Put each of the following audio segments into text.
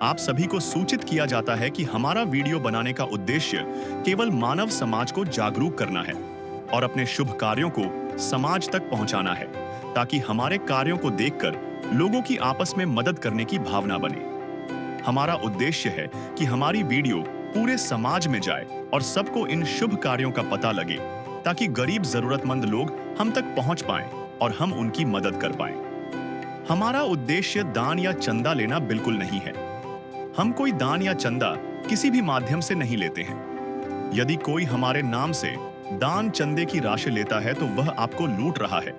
आप सभी को सूचित किया जाता है कि हमारा वीडियो बनाने का उद्देश्य केवल मानव समाज को जागरूक करना है और अपने शुभ कार्यों को समाज तक पहुंचाना है, ताकि हमारे कार्यों को देखकर लोगों की आपस में मदद करने की भावना बने। हमारा उद्देश्य है कि हमारी वीडियो पूरे समाज में जाए और सबको इन शुभ कार्यों का पता लगे, ताकि गरीब जरूरतमंद लोग हम तक पहुंच पाएं और हम उनकी मदद कर पाएं। हमारा उद्देश्य दान या चंदा लेना बिल्कुल नहीं है। हम कोई दान या चंदा किसी भी माध्यम से नहीं लेते हैं। यदि कोई हमारे नाम से दान चंदे की राशि लेता है तो वह आपको लूट रहा है।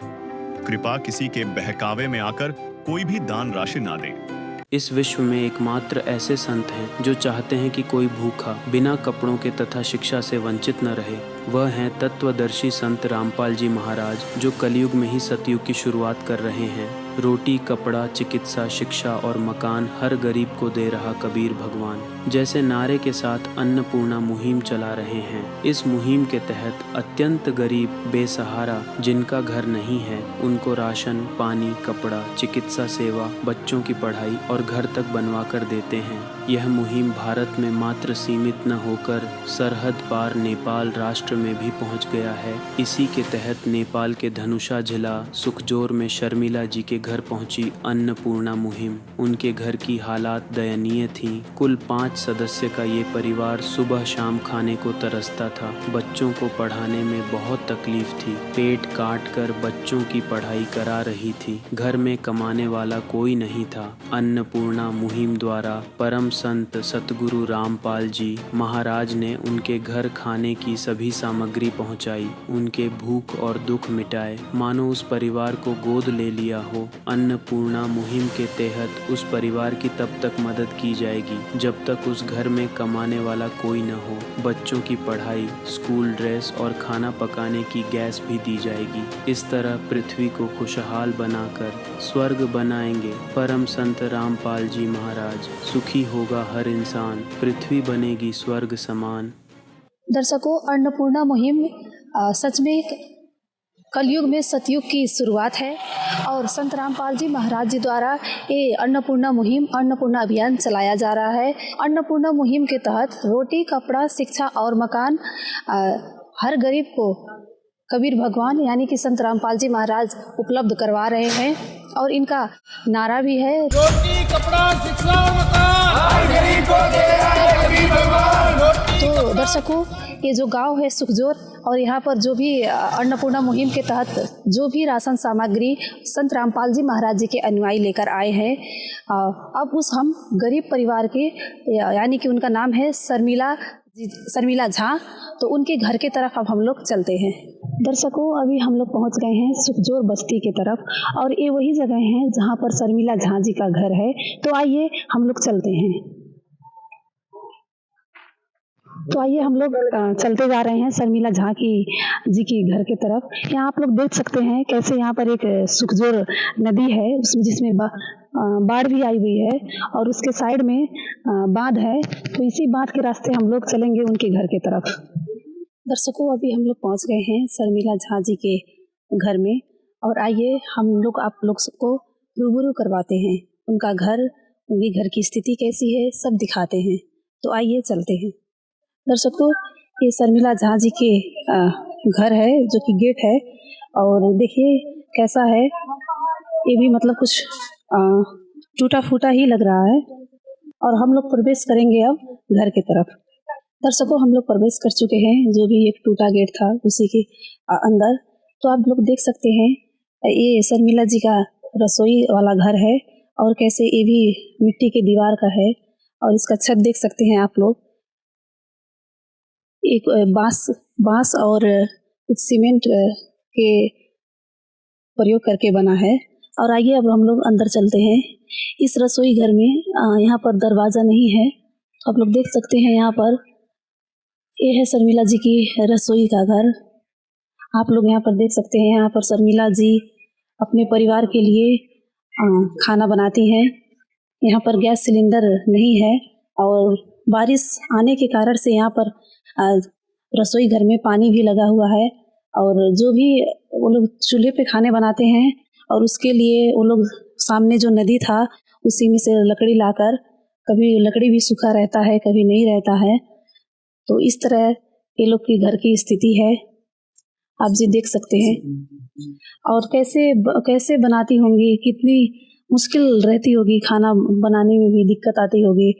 कृपया किसी के बहकावे में आकर कोई भी दान राशि ना दें। इस विश्व में एकमात्र ऐसे संत हैं जो चाहते हैं कि कोई भूखा बिना कपड़ों के तथा शिक्षा से वंचित न रहे। वह हैं तत्वदर्शी संत रामपाल जी महाराज, जो कलयुग में ही सतयुग की शुरुआत कर रहे हैं। रोटी, कपड़ा, चिकित्सा, शिक्षा और मकान हर गरीब को दे रहा कबीर भगवान जैसे नारे के साथ अन्नपूर्णा मुहिम चला रहे हैं। इस मुहिम के तहत अत्यंत गरीब, बेसहारा, जिनका घर नहीं है, उनको राशन, पानी, कपड़ा, चिकित्सा सेवा, बच्चों की पढ़ाई और घर तक बनवा कर देते हैं। यह मुहिम भारत में मात्र सीमित न होकर सरहद पार नेपाल राष्ट्र में भी पहुंच गया है। इसी के तहत नेपाल के धनुषा जिला सुखजोर में शर्मिला जी के घर पहुंची अन्नपूर्णा मुहिम। उनके घर की हालात दयनीय थी। कुल 5 सदस्य का ये परिवार सुबह शाम खाने को तरसता था। बच्चों को पढ़ाने में बहुत तकलीफ थी। पेट काट कर बच्चों की पढ़ाई करा रही थी। घर में कमाने वाला कोई नहीं था। अन्नपूर्णा मुहिम द्वारा परम संत सतगुरु रामपाल जी महाराज ने उनके घर खाने की सभी सामग्री पहुंचाई। उनके भूख और दुख मिटाए, मानो उस परिवार को गोद ले लिया हो। अन्नपूर्णा मुहिम के तहत उस परिवार की तब तक मदद की जाएगी जब तक उस घर में कमाने वाला कोई न हो। बच्चों की पढ़ाई, स्कूल ड्रेस और खाना पकाने की गैस भी दी जाएगी। इस तरह पृथ्वी को खुशहाल बनाकर स्वर्ग बनाएंगे परम संत रामपाल जी महाराज। सुखी होगा हर इंसान, पृथ्वी बनेगी स्वर्ग समान। दर्शकों, अन्नपूर्णा मुहिम सच में कलयुग में सतयुग की शुरुआत है और संत रामपाल जी महाराज जी द्वारा ये अन्नपूर्णा मुहिम, अन्नपूर्णा अभियान चलाया जा रहा है। अन्नपूर्णा मुहिम के तहत रोटी, कपड़ा, शिक्षा और मकान हर गरीब को कबीर भगवान यानी कि संत रामपाल जी महाराज उपलब्ध करवा रहे हैं और इनका नारा भी है, रोटी, कपड़ा, शिक्षा, मकान हर गरीब को दे रहा है कबीर भगवान। तो दर्शकों, ये जो गांव है सुखजोर और यहाँ पर जो भी अन्नपूर्णा मुहिम के तहत जो भी राशन सामग्री संत रामपाल जी महाराज जी के अनुयायी लेकर आए हैं, अब उस हम गरीब परिवार के यानी कि उनका नाम है शर्मिला झा, तो उनके घर के तरफ अब हम लोग चलते हैं। दर्शकों, अभी हम लोग पहुँच गए हैं सुखजोर बस्ती के तरफ और ये वही जगह है जहाँ पर शर्मिला झा जी का घर है। तो आइए हम लोग चलते हैं। तो आइए हम लोग चलते जा रहे हैं शर्मिला झा जी की घर के तरफ। यहाँ आप लोग देख सकते हैं कैसे यहाँ पर एक सुखजोर नदी है, उसमें जिसमें बाढ़ भी आई हुई है और उसके साइड में बांध है। तो इसी बांध के रास्ते हम लोग चलेंगे उनके घर के तरफ। दर्शकों, अभी हम लोग पहुँच गए हैं शर्मिला झा जी के घर में और आइए हम लोग आप लोग सबको रूबरू करवाते हैं। उनका घर, उनके घर की स्थिति कैसी है, सब दिखाते हैं। तो आइए चलते हैं। दर्शकों, ये शर्मिला झा जी के घर है जो कि गेट है और देखिए कैसा है, ये भी मतलब कुछ टूटा फूटा ही लग रहा है और हम लोग प्रवेश करेंगे अब घर की तरफ। दर्शकों, हम लोग प्रवेश कर चुके हैं जो भी एक टूटा गेट था उसी के अंदर। तो आप लोग देख सकते हैं ये शर्मिला जी का रसोई वाला घर है और कैसे ये भी मिट्टी के दीवार का है और इसका छत देख सकते हैं आप लोग, एक बांस और कुछ सीमेंट के प्रयोग करके बना है। और आइए अब हम लोग अंदर चलते हैं। इस रसोई घर में यहाँ पर दरवाज़ा नहीं है, तो आप लोग देख सकते हैं यहाँ पर ये है शर्मिला जी की रसोई का घर। आप लोग यहाँ पर देख सकते हैं, यहाँ पर शर्मिला जी अपने परिवार के लिए खाना बनाती हैं। यहाँ पर गैस सिलेंडर नहीं है और बारिश आने के कारण से यहाँ पर रसोई घर में पानी भी लगा हुआ है और जो भी वो लोग चूल्हे पे खाने बनाते हैं और उसके लिए वो लोग सामने जो नदी था उसी में से लकड़ी लाकर कभी लकड़ी भी सूखा रहता है, कभी नहीं रहता है। तो इस तरह ये लोग की घर की स्थिति है, आप जी देख सकते हैं। और कैसे बनाती होंगी, कितनी मुश्किल रहती होगी, खाना बनाने में भी दिक्कत आती होगी,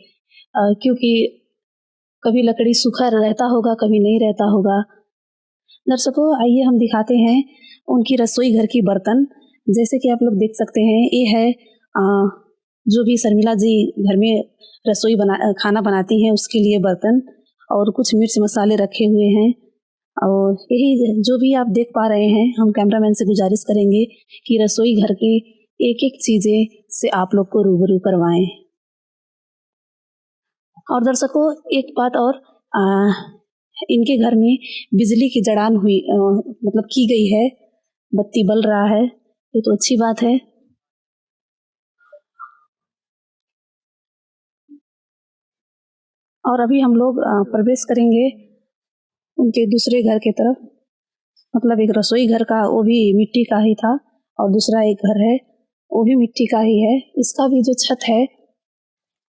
क्योंकि कभी लकड़ी सूखा रहता होगा, कभी नहीं रहता होगा। दर्शकों, आइए हम दिखाते हैं उनकी रसोई घर की बर्तन। जैसे कि आप लोग देख सकते हैं, ये है जो भी शर्मिला जी घर में खाना बनाती हैं उसके लिए बर्तन, और कुछ मिर्च मसाले रखे हुए हैं। और यही जो भी आप देख पा रहे हैं, हम कैमरामैन से गुजारिश करेंगे कि रसोई घर की एक एक चीज़ें से आप लोग को रूबरू करवाएं। और दर्शकों, एक बात और, इनके घर में बिजली की जड़ान हुई मतलब की गई है, बत्ती बल रहा है, ये तो अच्छी बात है। और अभी हम लोग प्रवेश करेंगे उनके दूसरे घर की तरफ, मतलब एक रसोई घर का, वो भी मिट्टी का ही था, और दूसरा एक घर है वो भी मिट्टी का ही है। इसका भी जो छत है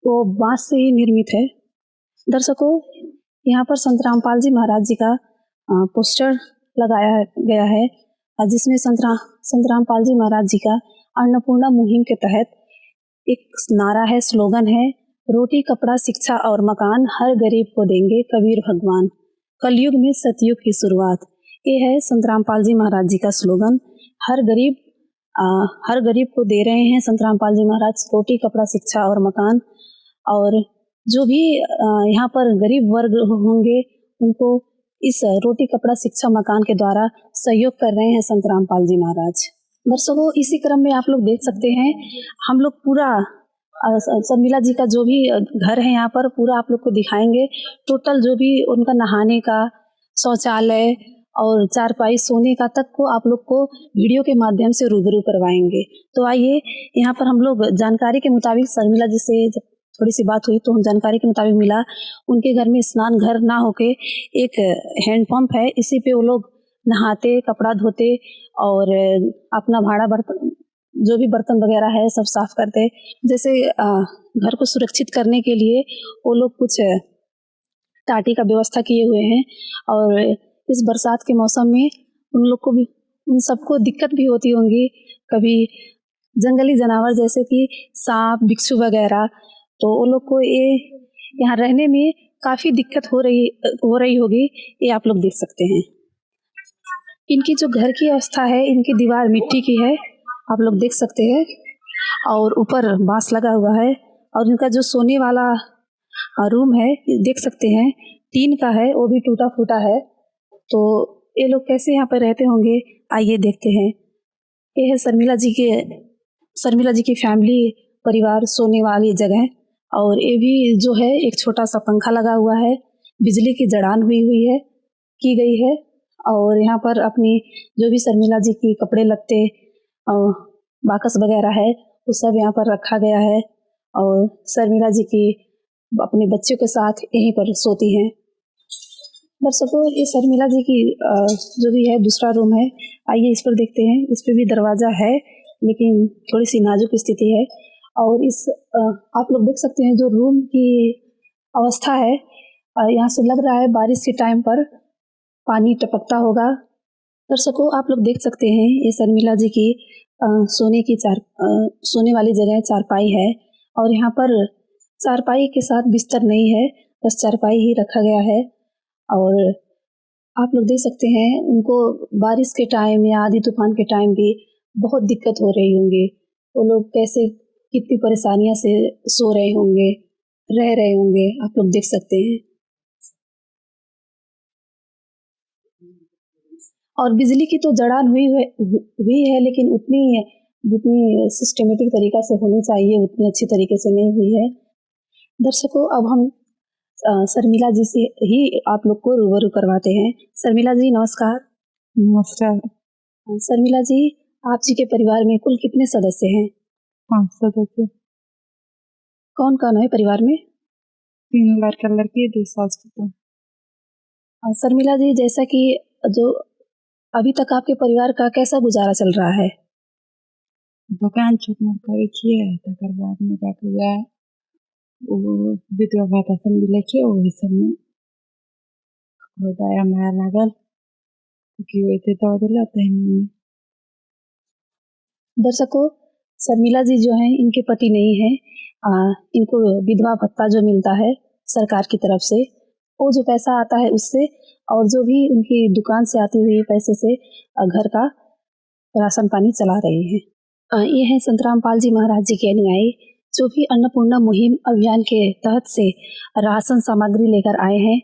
वो बांस से ही निर्मित है। दर्शकों, यहाँ पर संत रामपाल जी महाराज जी का पोस्टर लगाया गया है, जिसमें संत रामपाल जी महाराज जी का अन्नपूर्णा मुहिम के तहत एक नारा है, स्लोगन है, रोटी कपड़ा शिक्षा और मकान हर गरीब को देंगे कबीर भगवान, कलयुग में सतयुग की शुरुआत। ये है संत रामपाल जी महाराज जी का स्लोगन। हर गरीब को दे रहे हैं संत रामपाल जी महाराज रोटी कपड़ा शिक्षा और मकान। और जो भी यहाँ पर गरीब वर्ग होंगे उनको इस रोटी कपड़ा शिक्षा मकान के द्वारा सहयोग कर रहे हैं संत रामपाल जी महाराज। दर्शकों, इसी क्रम में आप लोग देख सकते हैं, हम लोग पूरा शर्मिला जी का जो भी घर है यहाँ पर पूरा आप लोग को दिखाएंगे। टोटल जो भी उनका नहाने का, शौचालय और चारपाई, सोने का तक को आप लोग को वीडियो के माध्यम से रूबरू करवाएंगे। तो आइए, यहाँ पर हम लोग जानकारी के मुताबिक शर्मिला जी से जब थोड़ी सी बात हुई तो हम जानकारी के मुताबिक मिला उनके घर में स्नान घर ना होके एक हैंडपंप है, इसी पे वो लोग नहाते, कपड़ा धोते और अपना भाड़ा बर्तन, जो भी बर्तन वगैरह है सब साफ करते। जैसे घर को सुरक्षित करने के लिए वो लोग कुछ टाटी का व्यवस्था किए हुए हैं, और इस बरसात के मौसम में उन लोग को भी, उन सबको दिक्कत भी होती होंगी, कभी जंगली जानवर जैसे कि सांप, बिच्छू वगैरह, तो वो लोग को ये यहाँ रहने में काफ़ी दिक्कत हो रही होगी, ये आप लोग देख सकते हैं। इनकी जो घर की अवस्था है, इनकी दीवार मिट्टी की है, आप लोग देख सकते हैं, और ऊपर बांस लगा हुआ है। और इनका जो सोने वाला रूम है देख सकते हैं, टीन का है, वो भी टूटा फूटा है। तो ये लोग कैसे यहाँ पर रहते होंगे, आइए देखते हैं। ये है शर्मिला जी की फैमिली, परिवार सोने वाली जगह। और ये भी जो है एक छोटा सा पंखा लगा हुआ है, बिजली की जड़ान हुई की गई है। और यहाँ पर अपनी जो भी शर्मिला जी की कपड़े लत्ते और बाकस वगैरह है वो सब यहाँ पर रखा गया है। और शर्मिला जी की अपने बच्चों के साथ यहीं पर सोती हैं। दर्शकों, ये शर्मिला जी की जो भी है दूसरा रूम है, आइए इस पर देखते हैं। इस पर भी दरवाज़ा है लेकिन थोड़ी सी नाजुक स्थिति है। और इस आप लोग देख सकते हैं जो रूम की अवस्था है, यहाँ से लग रहा है बारिश के टाइम पर पानी टपकता होगा। दर्शकों, आप लोग देख सकते हैं, ये शर्मिला जी की सोने वाली जगह चारपाई है, और यहाँ पर चारपाई के साथ बिस्तर नहीं है, बस चारपाई ही रखा गया है। और आप लोग देख सकते हैं, उनको बारिश के टाइम या आंधी तूफान के टाइम भी बहुत दिक्कत हो रही होंगी। वो लोग कैसे, कितनी परेशानियां से सो रहे होंगे, रह रहे होंगे, आप लोग देख सकते हैं। और बिजली की तो जड़ान हुई है, लेकिन उतनी जितनी सिस्टमेटिक तरीका से होनी चाहिए उतनी अच्छी तरीके से नहीं हुई है। दर्शकों, अब हम शर्मिला जी से ही आप लोग को रूबरू करवाते हैं। शर्मिला जी नमस्कार। नमस्कार। शर्मिला जी, आप जी के परिवार में कुल कितने सदस्य हैं? 5 सदस्य। कौन कौन है परिवार में? 3 लड़का लड़की, 2 सास पुतौह। शर्मिला जी, जैसा कि जो अभी तक आपके परिवार का कैसा गुजारा चल रहा है? दुकान छोट मोट करे छियै, तकर बाद में जाके वो विधवा भाता सब मिले के वही सब में दया माया लागल कि वैसे तो दिला तहने में। दर्शकों, शर्मिला जी जो हैं इनके पति नहीं है। इनको विधवा भत्ता जो मिलता है सरकार की तरफ से, वो जो पैसा आता है उससे और जो भी उनकी दुकान से आती हुई पैसे से घर का राशन पानी चला रहे हैं। ये हैं संत रामपाल जी महाराज जी के अनुयायी जो भी अन्नपूर्णा मुहिम अभियान के तहत से राशन सामग्री लेकर आए हैं।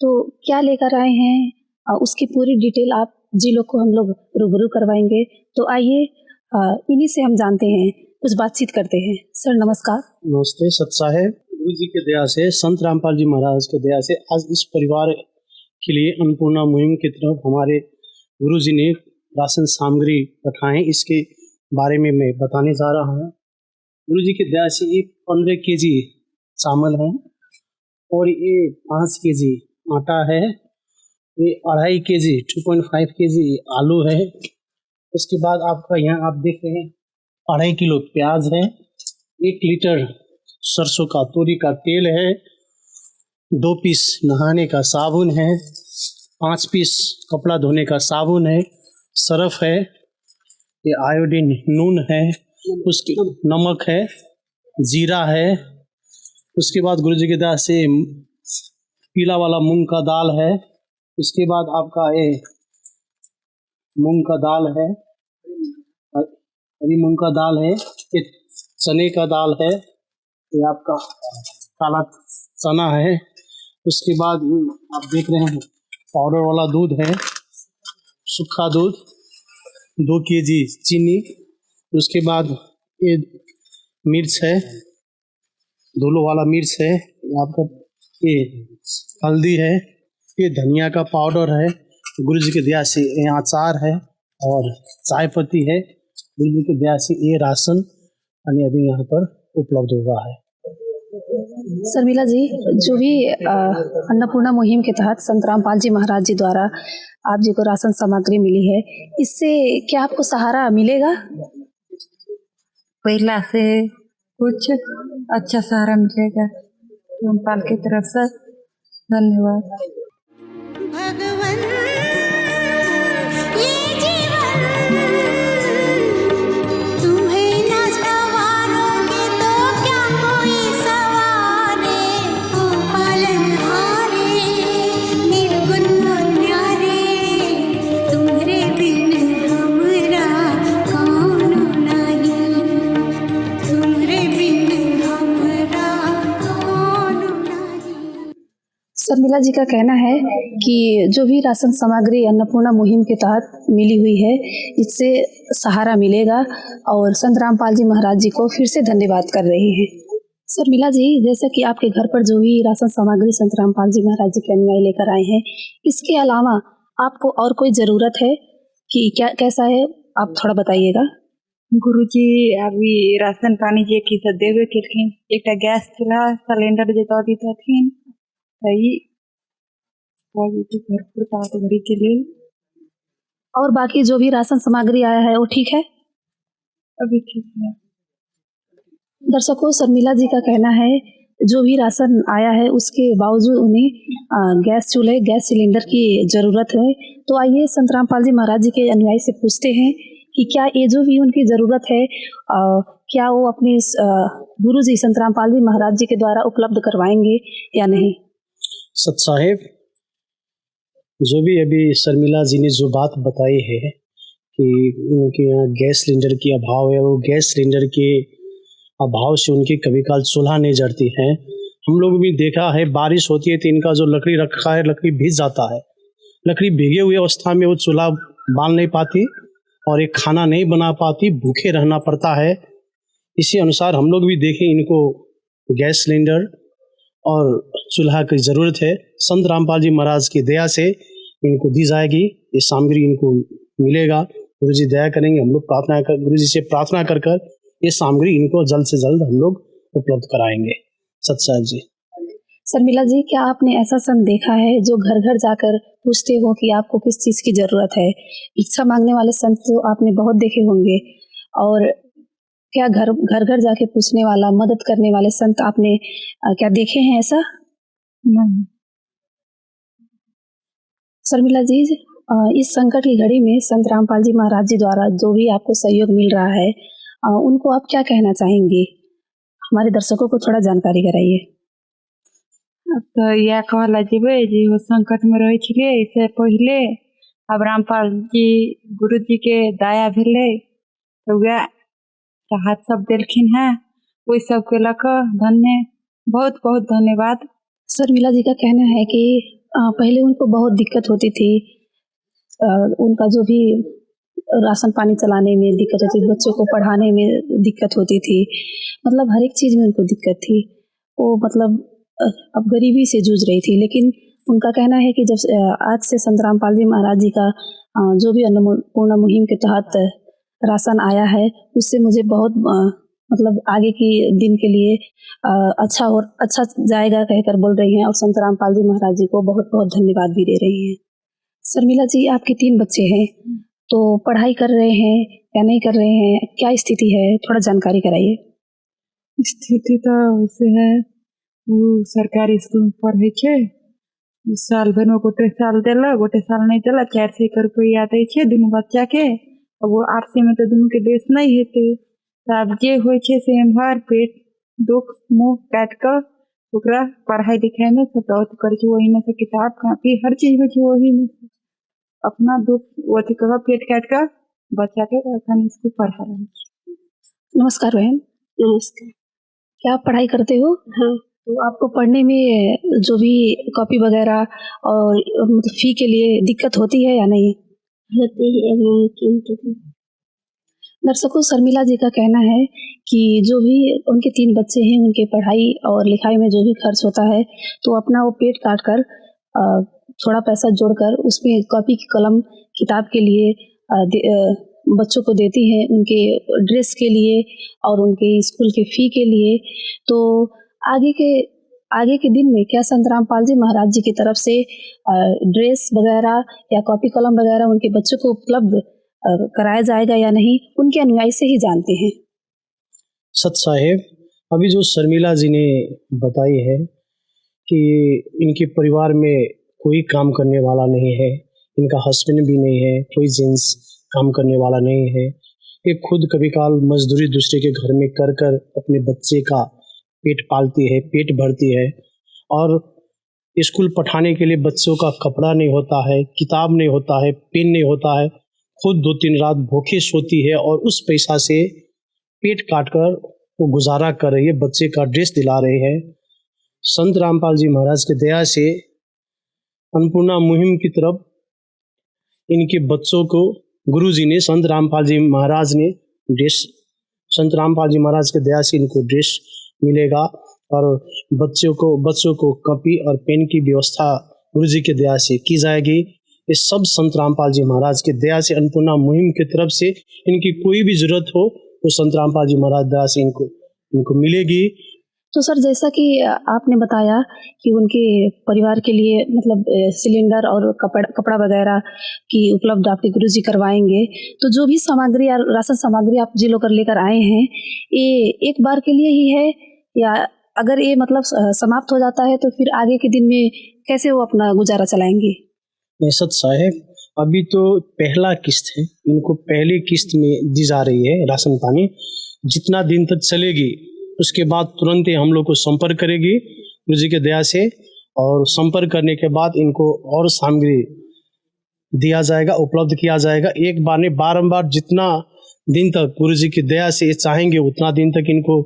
तो क्या लेकर आए हैं उसकी पूरी डिटेल आप जी लोग को हम लोग रूबरू करवाएंगे। तो आइए इन्हीं से हम जानते हैं, कुछ बातचीत करते हैं। सर नमस्कार। नमस्ते। सत साहेब, गुरु जी के दया से, संत रामपाल जी महाराज के दया से आज इस परिवार के लिए अन्नपूर्णा मुहिम की तरफ हमारे गुरु जी ने राशन सामग्री पठाए, इसके बारे में मैं बताने जा रहा हूँ। गुरु जी की दया से ये 15 केजी चावल है और ये 5 केजी आटा है, ये 2.5 केजी 2.5 केजी आलू है। उसके बाद आपका यहाँ आप देख रहे हैं 2.5 किलो प्याज है, 1 लीटर सरसों का तोरी का तेल है, 2 पीस नहाने का साबुन है, 5 पीस कपड़ा धोने का साबुन है, सर्फ है, ये आयोडीन नून है, उसके नमक है, जीरा है। उसके बाद गुरु जी के दया से पीला वाला मूंग का दाल है। उसके बाद आपका ये मूंग का दाल है, हरी मूंग का दाल है, ये चने का दाल है, ये आपका काला चना है। उसके बाद आप देख रहे हैं पाउडर वाला दूध है, सूखा दूध, 2 केजी चीनी। उसके बाद ये मिर्च है, धुलो वाला मिर्च है, आपका ये हल्दी है, ये धनिया का पाउडर है। गुरु जी के दया से ये अचार है और चाय पत्ती है। गुरु जी के दया से ये राशन अभी यहाँ पर उपलब्ध हुआ है। शर्मिला जी, जो भी अन्नपूर्णा मुहिम के तहत संत रामपाल जी महाराज जी द्वारा आप जी को राशन सामग्री मिली है, इससे क्या आपको सहारा मिलेगा? पहला से कुछ अच्छा सहारा मिलेगा रामपाल की तरफ से। धन्यवाद। भगवन ये जीवन तुम्हें न सवारोगे तो क्या कोई सवारे। ओ पालनहारे निर्गुण न्यारे, तुम्हारे बिन हमरा कौन नहीं, तुम्हारे बिन हमरा कौन नहीं। शर्मिला जी का कहना है कि जो भी राशन सामग्री अन्नपूर्णा मुहिम के तहत मिली हुई है, इससे सहारा मिलेगा और संत रामपाल जी महाराज जी को फिर से धन्यवाद कर रहे हैं। शर्मिला जी, जैसा कि आपके घर पर जो भी राशन सामग्री संत रामपाल जी महाराज जी के अनुयायी लेकर आए हैं, इसके अलावा आपको और कोई ज़रूरत है कि क्या, कैसा है, आप थोड़ा बताइएगा। गुरुजी अभी राशन पानी जे की तो देवे किरखिन, एक गैस चूल्हा सिलेंडर जता दी थीन सही भरपूर तात घड़ी के लिए। और बाकी जो भी राशन सामग्री आया है वो ठीक है? अभी ठीक है। दर्शकों, शर्मिला जी का कहना है जो भी राशन आया है उसके बावजूद उन्हें गैस चूल्हे, गैस सिलेंडर की ज़रूरत है। तो आइए संत रामपाल जी महाराज जी के अनुयायी से पूछते हैं कि क्या ये जो भी उनकी ज़रूरत है क्या वो अपने गुरु जी संत रामपाल जी महाराज जी के द्वारा उपलब्ध करवाएंगे या नहीं। सत साहेब, जो भी अभी शर्मिला जी ने जो बात बताई है कि उनके यहाँ गैस सिलेंडर की अभाव है, वो गैस सिलेंडर के अभाव से उनकी कभी काल चूल्हा नहीं जलती है। हम लोग भी देखा है बारिश होती है तो इनका जो लकड़ी रखा है लकड़ी भीग जाता है। लकड़ी भीगे हुए अवस्था में वो चूल्हा बाल नहीं पाती और एक खाना नहीं बना पाती, भूखे रहना पड़ता है। इसी अनुसार हम लोग भी देखें इनको गैस सिलेंडर और चूल्हा की ज़रूरत है। संत रामपाल जी महाराज की दया से इनको दी जाएगी, ये सामग्री इनको मिलेगा। गुरु जी दया करेंगे, हम लोग प्रार्थना कर गुरु जी से प्रार्थना कर ये सामग्री इनको जल्द से जल्द हम लोग उपलब्ध कराएंगे। सत साहब जी। शर्मिला जी, क्या आपने ऐसा संत देखा है जो घर घर जाकर पूछते हो कि आपको किस चीज़ की ज़रूरत है? भिक्षा मांगने वाले संत तो आपने बहुत देखे होंगे, और क्या घर घर घर जाके पूछने वाला, मदद करने वाले संत आपने क्या देखे हैं ऐसा? नहीं। शर्मिला जी, इस संकट की घड़ी में संत रामपाल जी महाराज जी द्वारा जो भी आपको सहयोग मिल रहा है, उनको आप क्या कहना चाहेंगे? हमारे दर्शकों को थोड़ा जानकारी कराइए। अब तो यह कहला जेबे जे वो संकट में रहे छिले, इससे पहले अब रामपाल जी गुरु जी के दया भेले तो वह राहत सब दिलखिन है, वही सब के लक बहुत बहुत धन्यवाद। शर्मिला जी का कहना है कि पहले उनको बहुत दिक्कत होती थी, उनका जो भी राशन पानी चलाने में दिक्कत होती थी, बच्चों को पढ़ाने में दिक्कत होती थी, मतलब हर एक चीज़ में उनको दिक्कत थी। वो मतलब अब गरीबी से जूझ रही थी, लेकिन उनका कहना है कि जब आज से संत रामपाल जी महाराज जी का जो भी अन्नपूर्णा मुहिम के तहत राशन आया है, उससे मुझे बहुत मतलब आगे की दिन के लिए अच्छा जाएगा कहकर बोल रही हैं, और संत रामपाल जी महाराज जी को बहुत बहुत धन्यवाद भी दे रही हैं। शर्मिला जी, आपके 3 बच्चे हैं, तो पढ़ाई कर रहे हैं या नहीं कर रहे हैं, क्या स्थिति है, थोड़ा जानकारी कराइए। स्थिति तो वैसे है, वो सरकारी स्कूल में पढ़े छे, साल भर में गोटे साल देला, गोटे साल नहीं देला, 400 रुपया दै छे दुनू बच्चा के। अब वो 800 में तो दुनू के देश नहीं हेते, अब जे होय छे से एम्हर पेट दुख मुँह काट कर ओकरा पढ़ाई लिखाई में सतौत करे छे, वही में से किताब कॉपी हर चीज में छे, वही में अपना दुख अथी कह पेट काट कर बच्चा के अखन स्कूल पढ़ा रहे छे। नमस्कार बहन। नमस्कार। क्या आप पढ़ाई करते हो? हाँ। तो आपको पढ़ने में जो भी कॉपी वगैरह और मतलब फी के लिए दिक्कत होती है या नहीं? होती है, मुमकिन के लिए। दर्शकों, शर्मिला जी का कहना है कि जो भी उनके 3 बच्चे हैं, उनके पढ़ाई और लिखाई में जो भी खर्च होता है, तो अपना वो पेट काट कर थोड़ा पैसा जोड़कर उसमें कॉपी कलम किताब के लिए बच्चों को देती हैं, उनके ड्रेस के लिए और उनके स्कूल के फ़ी के लिए। तो आगे के दिन में क्या संत रामपाल जी महाराज जी की तरफ से ड्रेस वगैरह या कॉपी कलम वगैरह उनके बच्चों को उपलब्ध कराया जाएगा या नहीं, उनके अनुयायी से ही जानते हैं। सत साहेब, अभी जो शर्मिला जी ने बताई है कि इनके परिवार में कोई काम करने वाला नहीं है, इनका हस्बैंड भी नहीं है, कोई जेंट्स काम करने वाला नहीं है, ये खुद कभी काल मजदूरी दूसरे के घर में कर कर अपने बच्चे का पेट पालती है, पेट भरती है, और स्कूल पढ़ाने के लिए बच्चों का कपड़ा नहीं होता है, किताब नहीं होता है, पेन नहीं होता है, खुद 2-3 रात भूखे सोती है और उस पैसा से पेट काट कर वो गुजारा कर रही है, बच्चे का ड्रेस दिला रही है। संत रामपाल जी महाराज के दया से अन्नपूर्णा मुहिम की तरफ इनके बच्चों को गुरुजी ने, संत रामपाल जी महाराज ने ड्रेस, संत रामपाल जी महाराज के दया से इनको ड्रेस मिलेगा, और बच्चों को कॉपी और पेन की व्यवस्था गुरुजी के दया से की जाएगी। ये सब संत रामपाल जी महाराज के दया से अन्नपूर्णा मुहिम की तरफ से इनकी कोई भी जरूरत हो तो संत रामपाल जी महाराज दया से इनको मिलेगी। तो सर, जैसा कि आपने बताया कि उनके परिवार के लिए मतलब सिलेंडर और कपड़ा वगैरह की उपलब्ध आपके गुरुजी करवाएंगे, तो जो भी सामग्री या राशन सामग्री आप जी लोग लेकर आए हैं, ये एक बार के लिए ही है, या अगर ये मतलब समाप्त हो जाता है तो फिर आगे के दिन में कैसे वो अपना गुजारा चलाएंगे? सत साहेब, अभी तो पहला किस्त है, इनको पहली किस्त में दी जा रही है राशन पानी, जितना दिन तक चलेगी उसके बाद तुरंत ही हम लोग को संपर्क करेगी गुरुजी के दया से, और संपर्क करने के बाद इनको और सामग्री दिया जाएगा, उपलब्ध किया जाएगा। एक बार नहीं, बारंबार जितना दिन तक गुरुजी की दया से चाहेंगे उतना दिन तक इनको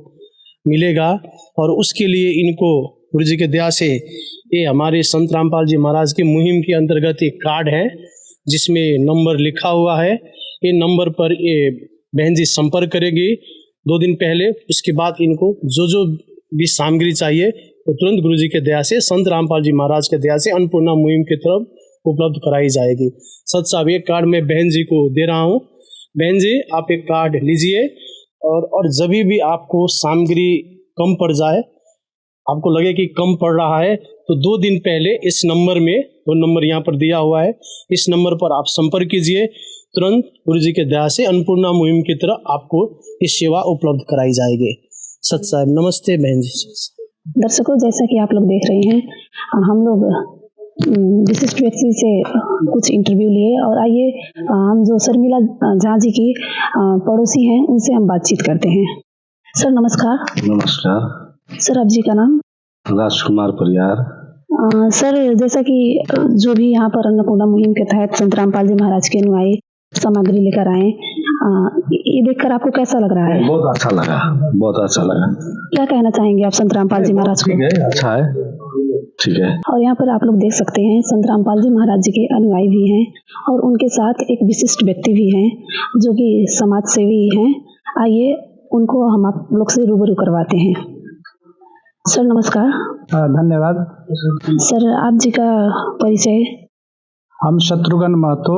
मिलेगा। और उसके लिए इनको गुरुजी के दया से ये हमारे संत रामपाल जी महाराज की मुहिम के अंतर्गत एक कार्ड है जिसमें नंबर लिखा हुआ है, ये नंबर पर ये बहन जी संपर्क करेगी 2 दिन पहले। उसके बाद इनको जो भी सामग्री चाहिए वो तुरंत गुरुजी के दया से, संत रामपाल जी महाराज के दया से अन्नपूर्णा मुहिम की तरफ उपलब्ध कराई जाएगी। सत साहब, ये कार्ड मैं बहन जी को दे रहा हूँ। बहन जी, आप एक कार्ड लीजिए, और जब भी आपको सामग्री कम पड़ जाए आपको लगे कि कम पड़ रहा है तो 2 दिन पहले इस नंबर में, वो नंबर यहाँ पर दिया हुआ है, इस नंबर पर आप संपर्क कीजिए। तुरंत गुरु जी के दया से अन्नपूर्णा मुहिम की तरह आपको ये सेवा उपलब्ध कराई जाएगी। सत साहब नमस्ते बहन जी। दर्शकों, जैसा कि आप लोग देख रहे हैं, हम लोग विशिष्ट व्यक्ति से कुछ इंटरव्यू लिए और आइए हम जो शर्मिला झा जी की पड़ोसी हैं उनसे हम बातचीत करते हैं। सर नमस्कार। नमस्कार सर, आप जी का नाम? राजकुमार परियार। सर, जैसा कि जो भी यहाँ पर अन्नपूर्णा मुहिम के तहत संत रामपाल जी महाराज के अनुयायी सामग्री लेकर आए, ये देखकर आपको कैसा लग रहा है? बहुत अच्छा लगा, बहुत अच्छा लगा। क्या कहना चाहेंगे आप संत रामपाल जी महाराज को? ठीक है, अच्छा है, ठीक है। और यहाँ पर आप लोग देख सकते हैं संत रामपाल जी महाराज जी के अनुयायी भी हैं और उनके साथ एक विशिष्ट व्यक्ति भी हैं जो कि समाज सेवी हैं। आइए उनको हम आप लोग से रूबरू करवाते हैं। सर नमस्कार। धन्यवाद। सर, आप जी का परिचय? हम शत्रुघ्न महतो,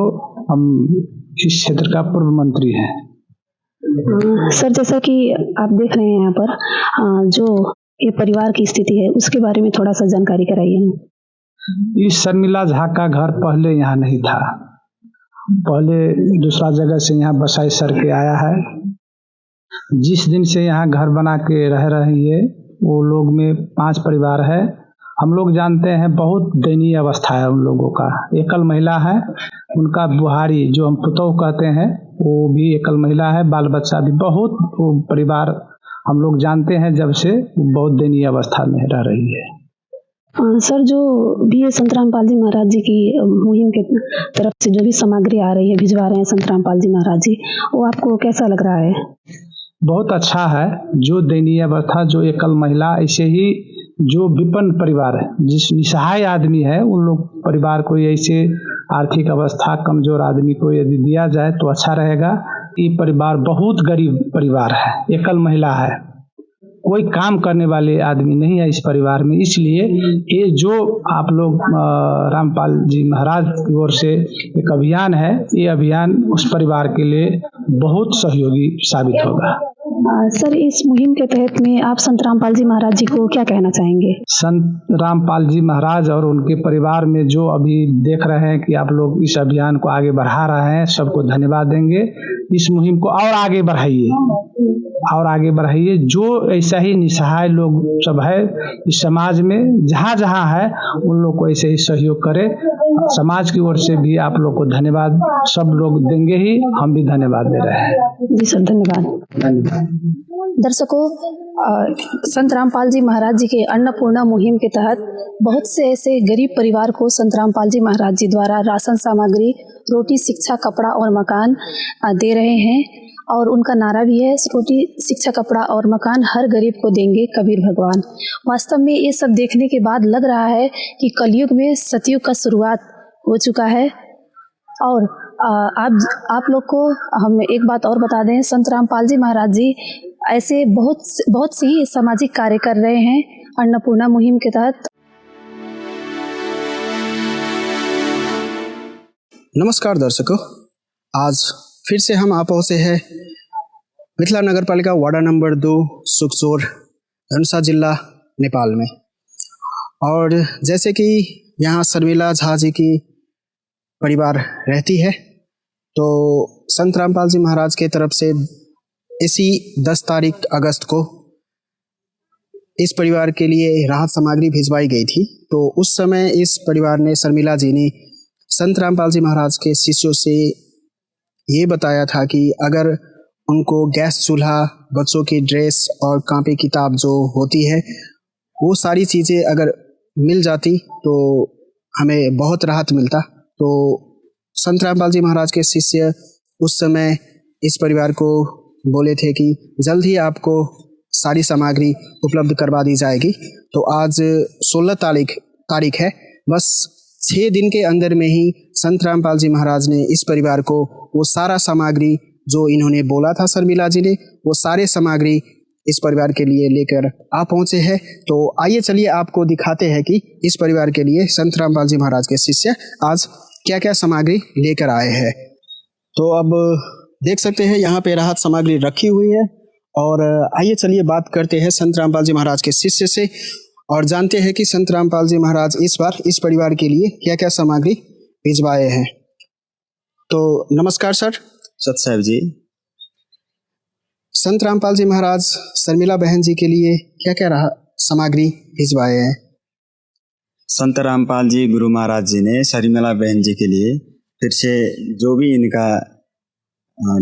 हम इस क्षेत्र का पूर्व मंत्री हैं। सर, जैसा कि आप देख रहे हैं यहाँ पर जो ये परिवार की स्थिति है उसके बारे में थोड़ा सा जानकारी कराइए। इस शर्मिला झा का घर पहले यहाँ नहीं था, पहले दूसरा जगह से यहाँ बसाई सर के आया है। जिस दिन से यहाँ घर बना के रह रही है वो लोग में 5 परिवार है। हम लोग जानते हैं बहुत दयनीय अवस्था है उन लोगों का। एकल महिला है, उनका बुहारी जो हम पुतौह कहते हैं वो भी एकल महिला है, बाल बच्चा भी बहुत, वो परिवार हम लोग जानते हैं जब से बहुत दयनीय अवस्था में रह रही है। सर, जो भी ये संत रामपाल जी महाराज जी की मुहिम के तरफ से जो भी सामग्री आ रही है, भिजवा रहे हैं संत रामपाल जी महाराज जी, वो आपको कैसा लग रहा है? बहुत अच्छा है। जो दयनीय अवस्था, जो एकल महिला, ऐसे ही जो विपन्न परिवार है, जिस निसहाय आदमी है, उन लोग परिवार को ऐसे आर्थिक अवस्था कमजोर आदमी को यदि दिया जाए तो अच्छा रहेगा। ये परिवार बहुत गरीब परिवार है, एकल महिला है, कोई काम करने वाले आदमी नहीं है इस परिवार में। इसलिए ये जो आप लोग रामपाल जी महाराज की ओर से एक अभियान है, ये अभियान उस परिवार के लिए बहुत सहयोगी साबित होगा। सर, इस मुहिम के तहत में आप संत रामपाल जी महाराज जी को क्या कहना चाहेंगे? संत रामपाल जी महाराज और उनके परिवार में जो अभी देख रहे हैं कि आप लोग इस अभियान को आगे बढ़ा रहे हैं, सबको धन्यवाद देंगे। इस मुहिम को और आगे बढ़ाइए, और आगे बढ़ाइए। जो ऐसा ही निसहाय लोग सब है इस समाज में, जहाँ जहाँ है, उन लोग को ऐसे ही सहयोग करे। समाज की ओर से भी आप लोग को धन्यवाद सब लोग देंगे ही, हम भी धन्यवाद दे रहे हैं। जी सर, धन्यवाद। दर्शकों, संत रामपाल जी महाराज जी के अन्नपूर्णा मुहिम के तहत बहुत से ऐसे गरीब परिवार को संत रामपाल जी महाराज जी द्वारा राशन सामग्री, रोटी, शिक्षा, कपड़ा और मकान दे रहे हैं और उनका नारा भी है, रोटी, शिक्षा, कपड़ा और मकान हर गरीब को देंगे कबीर भगवान। वास्तव में ये सब देखने के बाद लग रहा है कि कलयुग में सतयुग का शुरुआत हो चुका है। और आप लोग को हम एक बात और बता दें, संत रामपाल जी महाराज जी ऐसे बहुत सी सामाजिक कार्य कर रहे हैं अन्नपूर्णा मुहिम के तहत। नमस्कार दर्शकों, आज फिर से हम आप पहुँचे हैं मिथिला नगर पालिका वार्ड नंबर 2 सुखजोर, धनुषा जिला, नेपाल में। और जैसे कि यहाँ शर्मिला झा जी की परिवार रहती है, तो संत रामपाल जी महाराज के तरफ से इसी 10 तारीख अगस्त को इस परिवार के लिए राहत सामग्री भिजवाई गई थी। तो उस समय इस परिवार ने, शर्मिला जी ने संत रामपाल जी महाराज के शिष्यों से ये बताया था कि अगर उनको गैस चूल्हा, बच्चों की ड्रेस और कॉपी किताब जो होती है, वो सारी चीज़ें अगर मिल जाती तो हमें बहुत राहत मिलता। तो संत रामपाल जी महाराज के शिष्य उस समय इस परिवार को बोले थे कि जल्द ही आपको सारी सामग्री उपलब्ध करवा दी जाएगी। तो आज 16 तारीख है, बस 6 दिन के अंदर में ही संत रामपाल जी महाराज ने इस परिवार को वो सारा सामग्री जो इन्होंने बोला था शर्मिला जी ने, वो सारे सामग्री इस परिवार के लिए लेकर आ पहुँचे हैं। तो आइए चलिए आपको दिखाते हैं कि इस परिवार के लिए संत रामपाल जी महाराज के शिष्य आज क्या क्या सामग्री लेकर आए हैं। तो अब देख सकते हैं यहाँ पे राहत सामग्री रखी हुई है। और आइए चलिए बात करते हैं संत रामपाल जी महाराज के शिष्य से। और जानते हैं कि संत रामपाल जी महाराज इस बार इस परिवार के लिए क्या क्या सामग्री भिजवाए हैं। तो नमस्कार सर। सत साहब जी। संत रामपाल जी महाराज शर्मिला बहन जी के लिए क्या क्या सामग्री भिजवाए हैं? संत रामपाल जी गुरु महाराज जी ने शर्मिला बहन जी के लिए फिर से जो भी इनका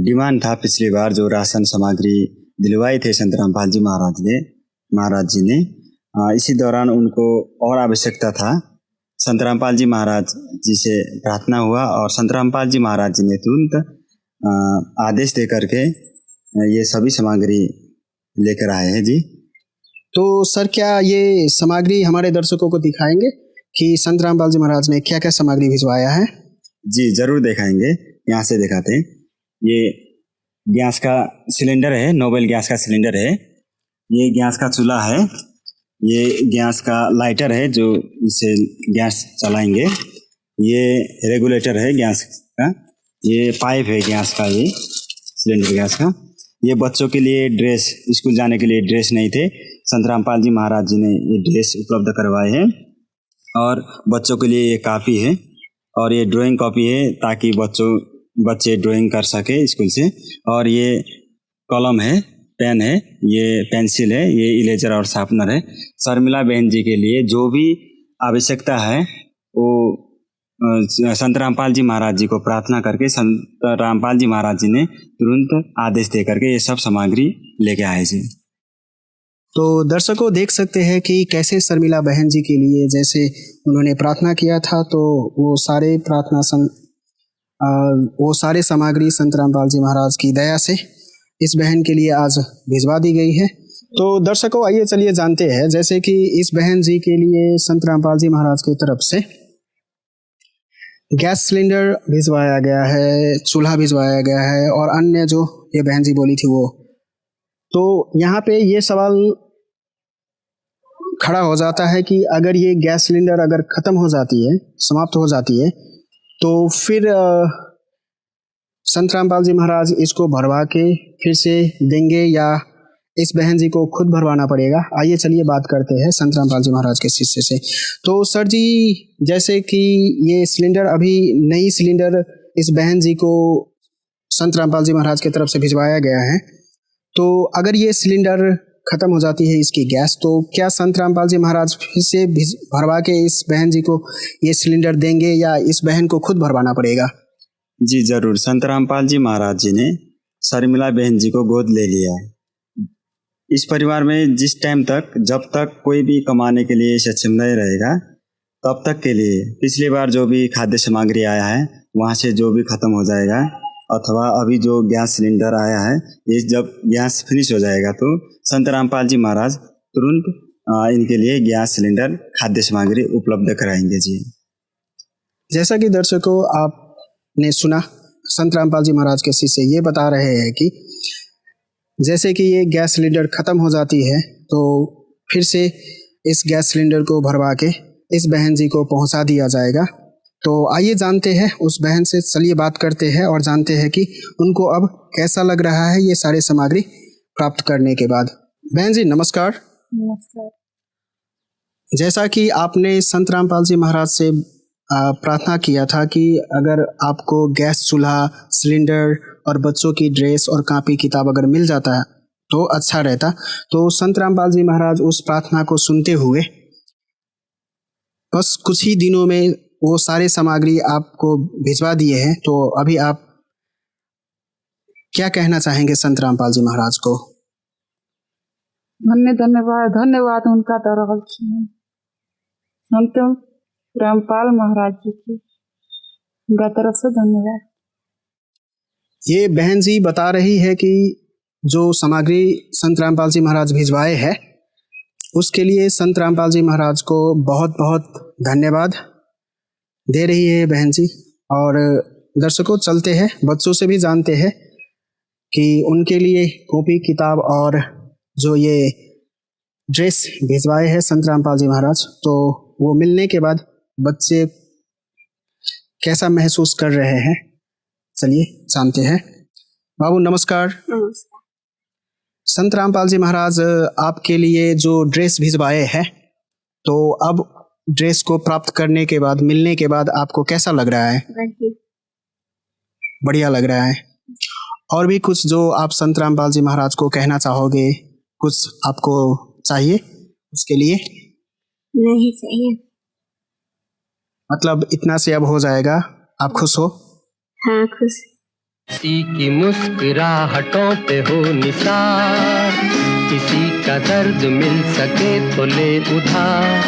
डिमांड था पिछली बार, जो राशन सामग्री दिलवाए थे संत रामपाल जी महाराज जी ने, इसी दौरान उनको और आवश्यकता था। संत रामपाल जी महाराज जी से प्रार्थना हुआ और संत रामपाल जी महाराज जी ने तुरंत आदेश दे करके ये सभी सामग्री लेकर आए हैं जी। तो सर क्या ये सामग्री हमारे दर्शकों को दिखाएंगे कि संत रामपाल जी महाराज ने क्या क्या सामग्री भिजवाया है? जी जरूर दिखाएंगे, यहाँ से दिखाते हैं। ये गैस का सिलेंडर है, नोबेल गैस का सिलेंडर है। ये गैस का चूल्हा है। ये गैस का लाइटर है जो इसे गैस चलाएंगे। ये रेगुलेटर है गैस का। ये पाइप है गैस का, ये सिलेंडर गैस का। ये बच्चों के लिए ड्रेस, स्कूल जाने के लिए ड्रेस नहीं थे, संत रामपाल जी महाराज जी ने ये ड्रेस उपलब्ध करवाए हैं। और बच्चों के लिए ये कापी है और ये ड्राइंग कॉपी है ताकि बच्चे ड्राइंग कर सके स्कूल से। और ये कलम है, पेन है, ये पेंसिल है, ये इरेजर और शार्पनर है। शर्मिला बहन जी के लिए जो भी आवश्यकता है वो संत रामपाल जी महाराज जी को प्रार्थना करके संत रामपाल जी महाराज जी ने तुरंत आदेश दे करके ये सब सामग्री लेके आए जी। तो दर्शकों देख सकते हैं कि कैसे शर्मिला बहन जी के लिए जैसे उन्होंने प्रार्थना किया था, तो वो सारे सामग्री संत रामपाल जी महाराज की दया से इस बहन के लिए आज भिजवा दी गई है। तो दर्शकों आइए चलिए जानते हैं, जैसे कि इस बहन जी के लिए संत रामपाल जी महाराज की तरफ से गैस सिलेंडर भिजवाया गया है, चूल्हा भिजवाया गया है और अन्य जो ये बहन जी बोली थी वो। तो यहाँ पे ये सवाल खड़ा हो जाता है कि अगर ये गैस सिलेंडर अगर ख़त्म हो जाती है, समाप्त हो जाती है, तो फिर संत रामपाल जी महाराज इसको भरवा के फिर से देंगे या इस बहन जी को खुद भरवाना पड़ेगा? आइए चलिए बात करते हैं संत रामपाल जी महाराज के शिष्य से। तो सर जी, जैसे कि ये सिलेंडर अभी नई सिलेंडर इस बहन जी को संत रामपाल जी महाराज की तरफ से भिजवाया गया है, तो अगर ये सिलेंडर खत्म हो जाती है इसकी गैस, तो क्या संत रामपाल जी महाराज फिर से भरवा के इस बहन जी को ये सिलेंडर देंगे या इस बहन को खुद भरवाना पड़ेगा? जी जरूर। संत रामपाल जी महाराज जी ने शर्मिला बहन जी को गोद ले लिया है। इस परिवार में जिस टाइम तक, जब तक कोई भी कमाने के लिए सक्षम नहीं रहेगा, तब तक के लिए पिछली बार जो भी खाद्य सामग्री आया है वहाँ से जो भी खत्म हो जाएगा, अथवा अभी जो गैस सिलेंडर आया है, ये जब गैस फिनिश हो जाएगा तो संत रामपाल जी महाराज तुरंत इनके लिए गैस सिलेंडर, खाद्य सामग्री उपलब्ध कराएंगे जी। जैसा कि दर्शकों आपने सुना, संत रामपाल जी महाराज के शिष्य ये बता रहे हैं कि जैसे कि ये गैस सिलेंडर ख़त्म हो जाती है तो फिर से इस गैस सिलेंडर को भरवा के इस बहन जी को पहुंचा दिया जाएगा। तो आइए जानते हैं उस बहन से, चलिए बात करते हैं और जानते हैं कि उनको अब कैसा लग रहा है ये सारे सामग्री प्राप्त करने के बाद। बहन जी नमस्कार। नमस्कार। जैसा कि आपने संत रामपाल जी महाराज से प्रार्थना किया था कि अगर आपको गैस चूल्हा, सिलेंडर और बच्चों की ड्रेस और कॉपी किताब अगर मिल जाता है तो अच्छा रहता, तो संत रामपाल जी महाराज उस प्रार्थना को सुनते हुए बस कुछ ही दिनों में वो सारे सामग्री आपको भिजवा दिए हैं। तो अभी आप क्या कहना चाहेंगे संत रामपाल जी महाराज को? धन्यवाद उनका तरह संत रामपाल महाराज जी की उनका तरफ से धन्यवाद। ये बहन जी बता रही है कि जो सामग्री संत रामपाल जी महाराज भिजवाए हैं उसके लिए संत रामपाल जी महाराज को बहुत बहुत धन्यवाद दे रही है बहन जी। और दर्शकों चलते हैं, बच्चों से भी जानते हैं कि उनके लिए कॉपी किताब और जो ये ड्रेस भिजवाए हैं संत रामपाल जी महाराज, तो वो मिलने के बाद बच्चे कैसा महसूस कर रहे हैं, चलिए जानते हैं। बाबू नमस्कार। नमस्कार। संत रामपाल जी महाराज आपके लिए जो ड्रेस भिजवाए हैं तो अब ड्रेस को प्राप्त करने के बाद, मिलने के बाद आपको कैसा लग रहा है? बढ़िया लग रहा है। और भी कुछ जो आप संत रामपाल जी महाराज को कहना चाहोगे, कुछ आपको चाहिए उसके लिए? नहीं चाहिए। मतलब इतना से अब हो जाएगा, आप खुश हो? हाँ, खुश। किसी की मुस्कुराहटों पे हो निसार, किसी का दर्द मिल सके तो ले उधार,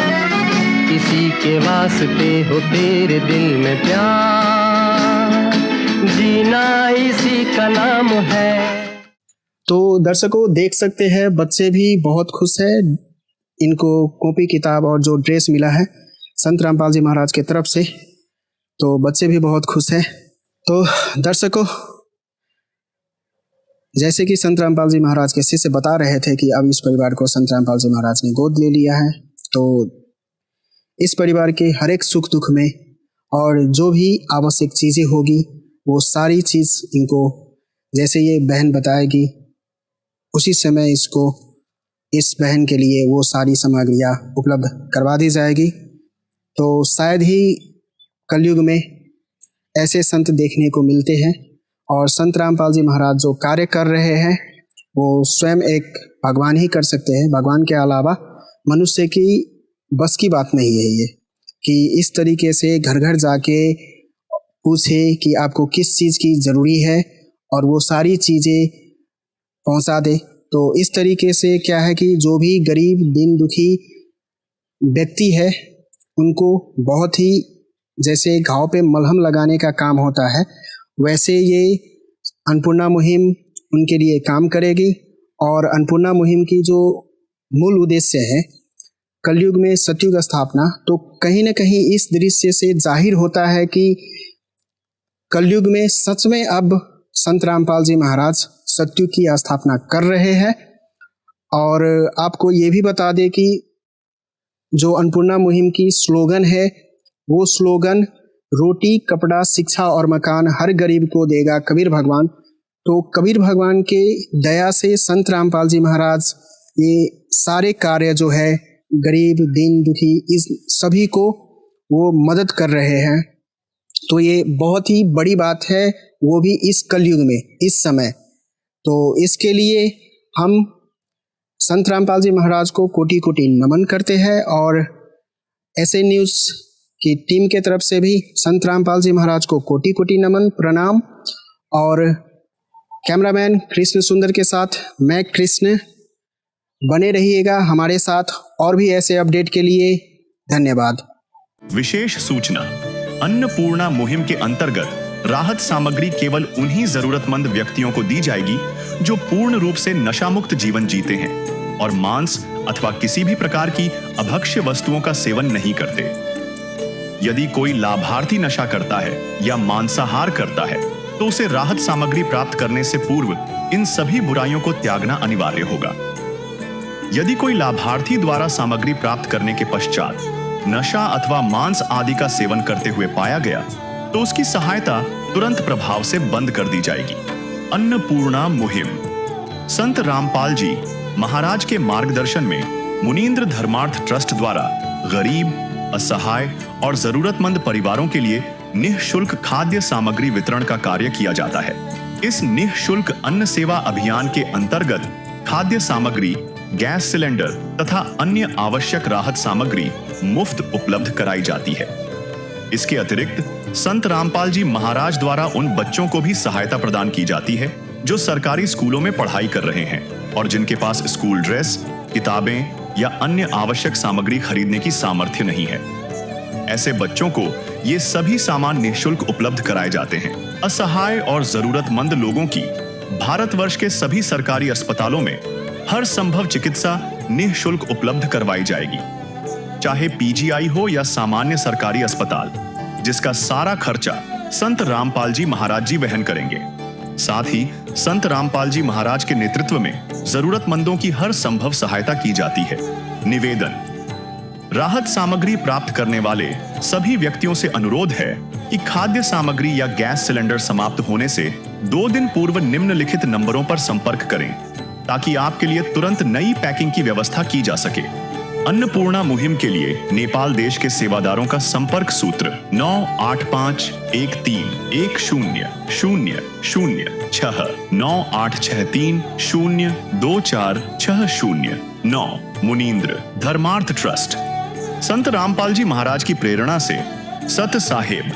किसी के वास्ते हो तेरे दिल में प्यार, जीना इसी का नाम है। तो दर्शकों देख सकते हैं, बच्चे भी बहुत खुश है। इनको कॉपी किताब और जो ड्रेस मिला है संत रामपाल जी महाराज के तरफ से, तो बच्चे भी बहुत खुश हैं। तो दर्शकों, जैसे कि संत रामपाल जी महाराज के शिष्य बता रहे थे कि अब इस परिवार को संत रामपाल जी महाराज ने गोद ले लिया है, तो इस परिवार के हर एक सुख दुख में और जो भी आवश्यक चीज़ें होगी वो सारी चीज़ इनको, जैसे ये बहन बताएगी उसी समय इसको, इस बहन के लिए वो सारी सामग्रियाँ उपलब्ध करवा दी जाएगी। तो शायद ही कलयुग में ऐसे संत देखने को मिलते हैं, और संत रामपाल जी महाराज जो कार्य कर रहे हैं वो स्वयं एक भगवान ही कर सकते हैं। भगवान के अलावा मनुष्य की बस की बात नहीं है ये, कि इस तरीके से घर घर जाके पूछे कि आपको किस चीज़ की ज़रूरी है और वो सारी चीज़ें पहुंचा दे। तो इस तरीके से क्या है कि जो भी गरीब दीन दुखी व्यक्ति है उनको बहुत ही, जैसे घाव पे मलहम लगाने का काम होता है, वैसे ये अन्नपूर्णा मुहिम उनके लिए काम करेगी। और अन्नपूर्णा मुहिम की जो मूल उद्देश्य है कलयुग में सतयुग स्थापना, तो कहीं न कहीं इस दृश्य से जाहिर होता है कि कलयुग में सच में अब संत रामपाल जी महाराज सतयुग की स्थापना कर रहे हैं। और आपको ये भी बता दें कि जो अन्नपूर्णा मुहिम की स्लोगन है वो स्लोगन रोटी कपड़ा शिक्षा और मकान हर गरीब को देगा कबीर भगवान। तो कबीर भगवान के दया से संत रामपाल जी महाराज ये सारे कार्य जो है गरीब दीन दुखी इस सभी को वो मदद कर रहे हैं। तो ये बहुत ही बड़ी बात है, वो भी इस कलयुग में, इस समय। तो इसके लिए हम संत रामपाल जी महाराज को कोटि कोटि नमन करते हैं, और ऐसे न्यूज़ की टीम के तरफ से भी संत रामपाल जी महाराज को कोटि कोटि नमन प्रणाम। और कैमरामैन कृष्ण सुंदर के साथ मैं कृष्ण, बने रहिएगा हमारे साथ और भी ऐसे अपडेट के लिए। धन्यवाद। विशेष सूचना, अन्नपूर्णा मुहिम के अंतर्गत राहत सामग्री केवल उन्हीं जरूरतमंद व्यक्तियों को दी जाएगी जो पूर्ण रूप से नशा मुक्त जीवन जीते हैं और मांस अथवा किसी भी प्रकार की अभक्ष्य वस्तुओं का सेवन नहीं करते। यदि कोई लाभार्थी नशा करता है या मांसाहार करता है तो उसे राहत सामग्री प्राप्त करने से पूर्व इन सभी बुराइयों को त्यागना अनिवार्य होगा। यदि कोई लाभार्थी द्वारा सामग्री प्राप्त करने के पश्चात नशा अथवा मांस आदि का सेवन करते हुए पाया गया तो उसकी सहायता तुरंत प्रभाव से बंद कर दी जाएगी। अन्नपूर्णा मुहिम संत रामपाल जी महाराज के मार्गदर्शन में मुनीन्द्र धर्मार्थ ट्रस्ट द्वारा गरीब, असहाय और जरूरतमंद परिवारों के लिए निःशुल्क खाद्य सामग्री वितरण का कार्य किया जाता है। इस निःशुल्क अन्न सेवा अभियान के अंतर्गत खाद्य सामग्री, गैस सिलेंडर तथा अन्य आवश्यक राहत सामग्री मुफ्त उपलब्ध कराई जाती है। इसके अतिरिक्त संत रामपाल जी महाराज द्वारा उन बच्चों को भी सहायता प्रदान की जाती है जो सरकारी स्कूलों में पढ़ाई कर रहे हैं और जिनके पास स्कूल ड्रेस, किताबें या अन्य आवश्यक सामग्री खरीदने की सामर्थ्य नहीं है। ऐसे बच्चों को ये सभी सामान निःशुल्क उपलब्ध कराए जाते हैं। असहाय और जरूरतमंद लोगों की भारतवर्ष के सभी सरकारी अस्पतालों में हर संभव चिकित्सा निःशुल्क उपलब्ध करवाई जाएगी, चाहे पीजीआई हो या सामान्य सरकारी अस्पताल, जिसका सारा खर्चा संत रामपाल जी महाराज जी वहन करेंगे। साथ ही संत रामपाल जी महाराज के नेतृत्व में जरूरतमंदों की हर संभव सहायता की जाती है। निवेदन, राहत सामग्री प्राप्त करने वाले सभी व्यक्तियों से अनुरोध है कि खाद्य सामग्री या गैस सिलेंडर समाप्त होने से 2 दिन पूर्व निम्नलिखित नंबरों पर संपर्क करें ताकि आपके लिए तुरंत नई पैकिंग की व्यवस्था की जा सके। अन्नपूर्णा मुहिम के लिए नेपाल देश के सेवादारों का संपर्क सूत्र 9851010006 9863024609। मुनींद्र धर्मार्थ ट्रस्ट। संत रामपाल जी महाराज की प्रेरणा से सत साहेब